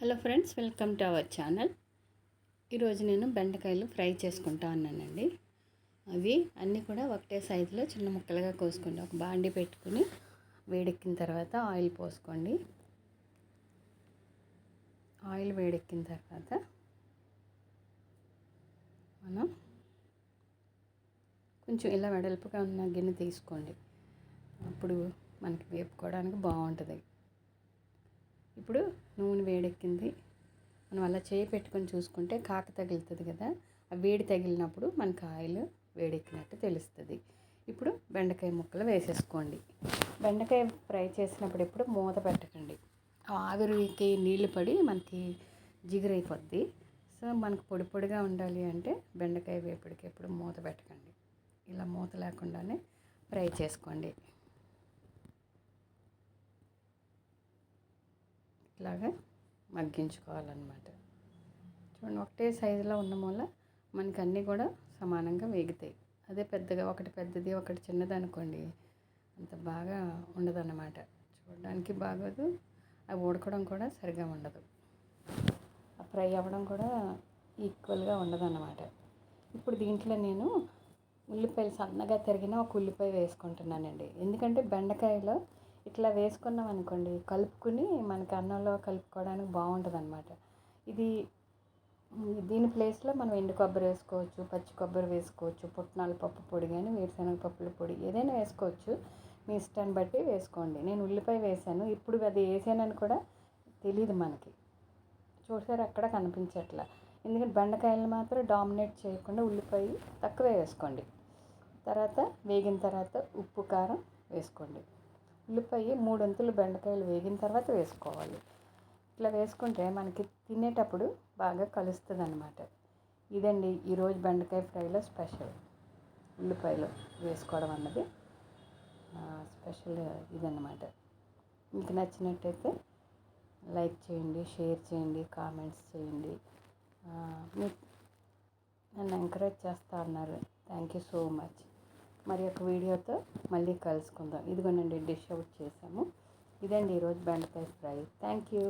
Hello friends, welcome to our channel. ఈరోజు నేను బెండకాయలు ఫ్రై చేసుకుంటా ఉన్నానండి. అవి అన్నీ కూడా ఒకటే సైజులో చిన్న ముక్కలుగా కోసుకోండి. ఒక బాండి పెట్టుకుని వేడెక్కిన తర్వాత ఆయిల్ పోసుకోండి. ఆయిల్ వేడెక్కిన తర్వాత మనం కొంచెం ఇలా వెడల్పుగా ఉన్న గిన్నె తీసుకోండి. అప్పుడు మనకి వేపుకోవడానికి బాగుంటుంది. ఇప్పుడు నూనె వేడెక్కింది. మనం అలా చేయి పెట్టుకొని చూసుకుంటే కాక తగులుతుంది కదా, ఆ వేడి తగిలినప్పుడు మనకు ఆయిల్ వేడెక్కినట్టు తెలుస్తుంది. ఇప్పుడు బెండకాయ ముక్కలు వేసేసుకోండి. బెండకాయ ఫ్రై చేసినప్పుడు ఎప్పుడు మూత పెట్టకండి. ఆవిరికి నీళ్లు పడి మనకి జిగురైపోద్ది. సో మనకు పొడి పొడిగా ఉండాలి అంటే బెండకాయ వేపుడికి ఎప్పుడు మూత పెట్టకండి. ఇలా మూత లేకుండానే ఫ్రై చేసుకోండి. ఇట్లాగా మగ్గించుకోవాలన్నమాట. చూడండి, ఒకటే సైజులో ఉన్న మూల మనకి అన్నీ కూడా సమానంగా వేగుతాయి. అదే పెద్దగా ఒకటి పెద్దది ఒకటి చిన్నది అనుకోండి, అంత బాగా ఉండదన్నమాట. చూడడానికి బాగోదు, అవి ఉడకడం కూడా సరిగా ఉండదు, ఆ ఫ్రై అవ్వడం కూడా ఈక్వల్గా ఉండదన్నమాట. ఇప్పుడు దీంట్లో నేను ఉల్లిపాయలు సన్నగా తరిగిన ఒక ఉల్లిపాయ వేసుకుంటున్నానండి. ఎందుకంటే బెండకాయలో ఇట్లా వేసుకున్నాం అనుకోండి, కలుపుకుని మనకి అన్నంలో కలుపుకోవడానికి బాగుంటుంది అన్నమాట. దీని ప్లేస్లో మనం ఎండు కొబ్బరి వేసుకోవచ్చు, పచ్చి కొబ్బరి వేసుకోవచ్చు, పుట్నాల పప్పు పొడి కానీ వేరుశనగ పప్పుల పొడి ఏదైనా వేసుకోవచ్చు. మీ ఇష్టాన్ని బట్టి వేసుకోండి. నేను ఉల్లిపాయ వేసాను. ఇప్పుడు అది వేసానని కూడా తెలియదు మనకి. చూసారు, అక్కడ కనిపించట్లా. ఎందుకంటే బెండకాయలు మాత్రం డామినేట్ చేయకుండా ఉల్లిపాయ తక్కువే వేసుకోండి. తర్వాత వేగిన తర్వాత ఉప్పు కారం వేసుకోండి. ఉల్లిపాయ 3 వంతులు బెండకాయలు వేగిన తర్వాత వేసుకోవాలి. ఇట్లా వేసుకుంటే మనకి తినేటప్పుడు బాగా కలుస్తుంది అన్నమాట. ఇదండి ఈరోజు బెండకాయ ఫ్రైలో స్పెషల్. ఉల్లిపాయలు వేసుకోవడం అన్నది స్పెషల్ ఇదన్నమాట. మీకు నచ్చినట్టయితే లైక్ చేయండి, షేర్ చేయండి, కామెంట్స్ చేయండి. మీకు నన్ను ఎంకరేజ్ చేస్తూ ఉన్నారు. Thank you so much. మరి ఒక వీడియోతో మళ్ళీ కలుసుకుందాం. ఇదిగోనండి, డిష్ అవుట్ చేసాము. ఇదండి ఈరోజు బెండకాయ ఫ్రై. Thank you.